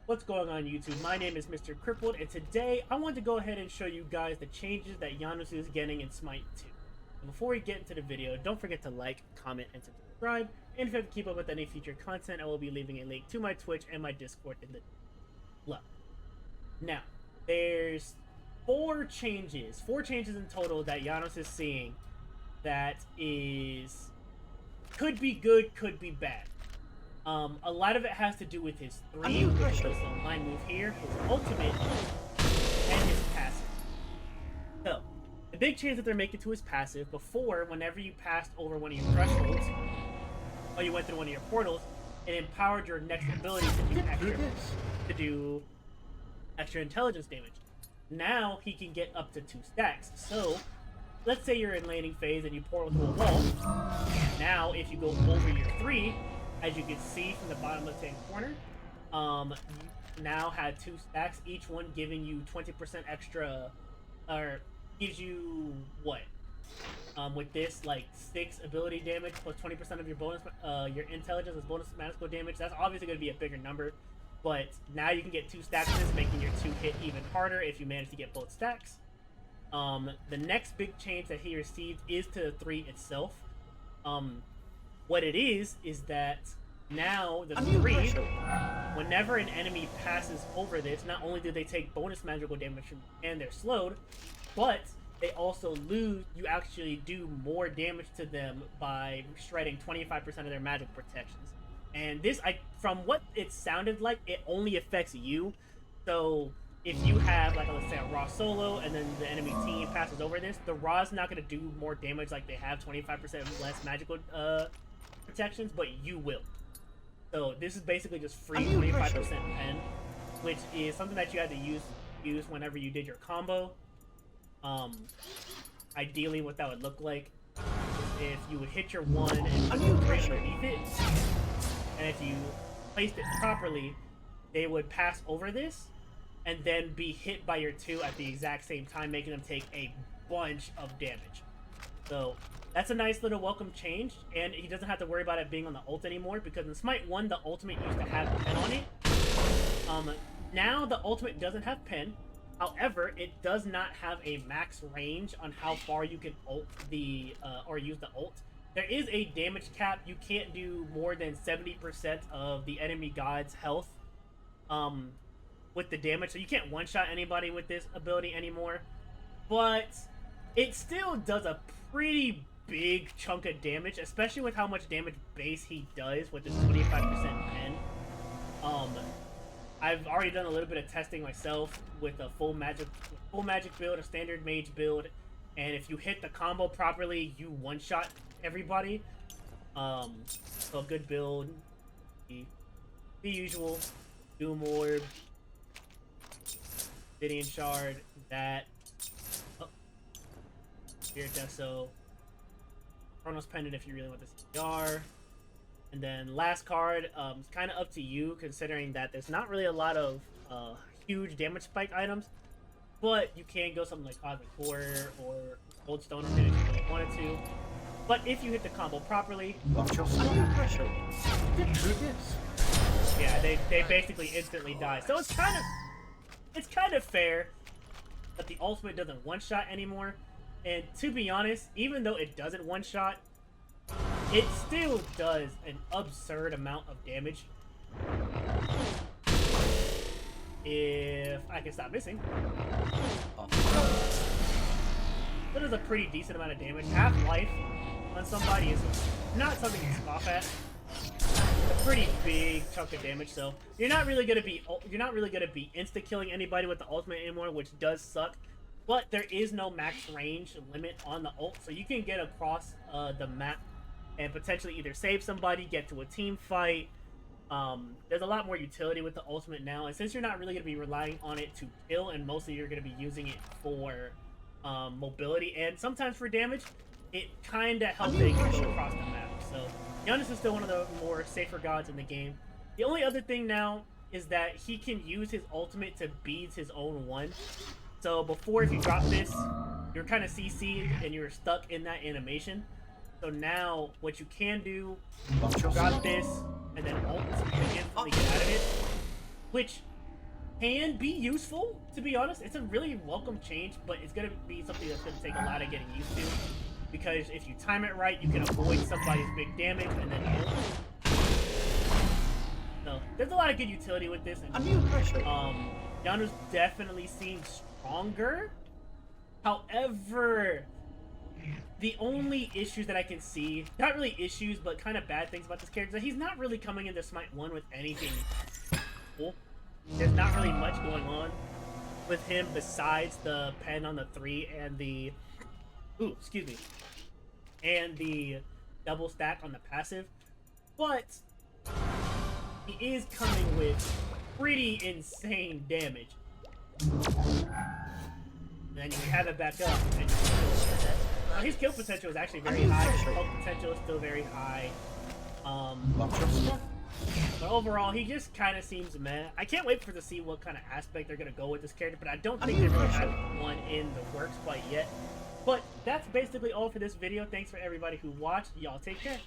What's going on YouTube? My name is Mr. Crippled, and today I want to go ahead and show you guys the changes that Janus is getting in Smite 2. And before we get into the video, don't forget to like, comment, and subscribe. And if you have to keep up with any future content, I will be leaving a link to my Twitch and my Discord in the below. Now, there's four changes in total that Janus is seeing that could be good, could be bad. A lot of it has to do with his 3, which is this line move here, his ultimate, and his passive. So, the big change that they're making to his passive, before, whenever you passed over one of your thresholds, or you went through one of your portals, it empowered your next ability to do extra intelligence damage. Now, he can get up to 2 stacks. So, let's say you're in laning phase and you portal to a wall. Now, if you go over your 3, as you can see from the bottom left-hand corner, you now had 2 stacks, each one giving you 20% extra, or gives you, what? With this, like, 6 ability damage plus 20% of your bonus, your intelligence as bonus magical damage. That's obviously going to be a bigger number, but now you can get 2 stacks of this, making your 2 hit even harder if you manage to get both stacks. The next big change that he received is to the 3 itself. What it is that now the 3, whenever an enemy passes over this, not only do they take bonus magical damage and they're slowed, but they also lose, you actually do more damage to them by shredding 25% of their magic protections. And this, from what it sounded like, it only affects you. So if you have, like, let's say a raw solo and then the enemy team passes over this, the raw's not going to do more damage like they have 25% less magical protections, but you will. So this is basically just free 25% pen, which is something that you had to use whenever you did your combo. Ideally, what that would look like is if you would hit your 1 and you right underneath it, and if you placed it properly, they would pass over this and then be hit by your 2 at the exact same time, making them take a bunch of damage. So that's a nice little welcome change, and he doesn't have to worry about it being on the ult anymore, because in Smite 1, the ultimate used to have pen on it. Now the ultimate doesn't have pen. However, it does not have a max range on how far you can ult or use the ult. There is a damage cap. You can't do more than 70% of the enemy god's health with the damage, so you can't one-shot anybody with this ability anymore. But it still does a pretty big chunk of damage, especially with how much damage base he does with this 25% pen. I've already done a little bit of testing myself with a full magic build, a standard mage build, and if you hit the combo properly, you one-shot everybody. So a good build, the usual Doom Orb, Obsidian Shard, that, Spirit Deso, Chronos Pendant if you really want this CR. And then last card, it's kind of up to you, considering that there's not really a lot of huge damage spike items, but you can go something like Cosmic Horror or Goldstone if you really wanted to. But if you hit the combo properly, yeah, they basically instantly die. So it's kind of fair that the ultimate doesn't one-shot anymore. And to be honest, even though it doesn't one-shot, it still does an absurd amount of damage. If I can stop missing. That is a pretty decent amount of damage. Half-life on somebody is not something to scoff at. A pretty big chunk of damage, so you're not really gonna be insta-killing anybody with the ultimate anymore, which does suck. But there is no max range limit on the ult, so you can get across the map and potentially either save somebody, get to a team fight. There's a lot more utility with the ultimate now, and since you're not really going to be relying on it to kill, and mostly you're going to be using it for mobility and sometimes for damage, it kind of helps it go across the map. So Janus is still one of the more safer gods in the game. The only other thing now is that he can use his ultimate to beads his own 1. So before, if you drop this, you're kind of CC'd and you're stuck in that animation. So now, what you can do, drop this, and then ult, and instantly get out of it. Which can be useful, to be honest. It's a really welcome change, but it's going to be something that's going to take a lot of getting used to. Because if you time it right, you can avoid somebody's big damage and then ult. So, there's a lot of good utility with this. And, Janus definitely seems stronger. However, the only issues that I can see, not really issues, but kind of bad things about this character, is that he's not really coming into Smite 1 with anything cool. There's not really much going on with him besides the pen on the 3 and the... Ooh, excuse me. And the double stack on the passive. But he is coming with pretty insane damage. And then you have it back up, and his kill potential is actually very high. His health potential is still very high. But overall, he just kind of seems meh. I can't wait to see what kind of aspect they're going to go with this character, but I don't think they really have one in the works quite yet. But that's basically all for this video. Thanks for everybody who watched. Y'all take care.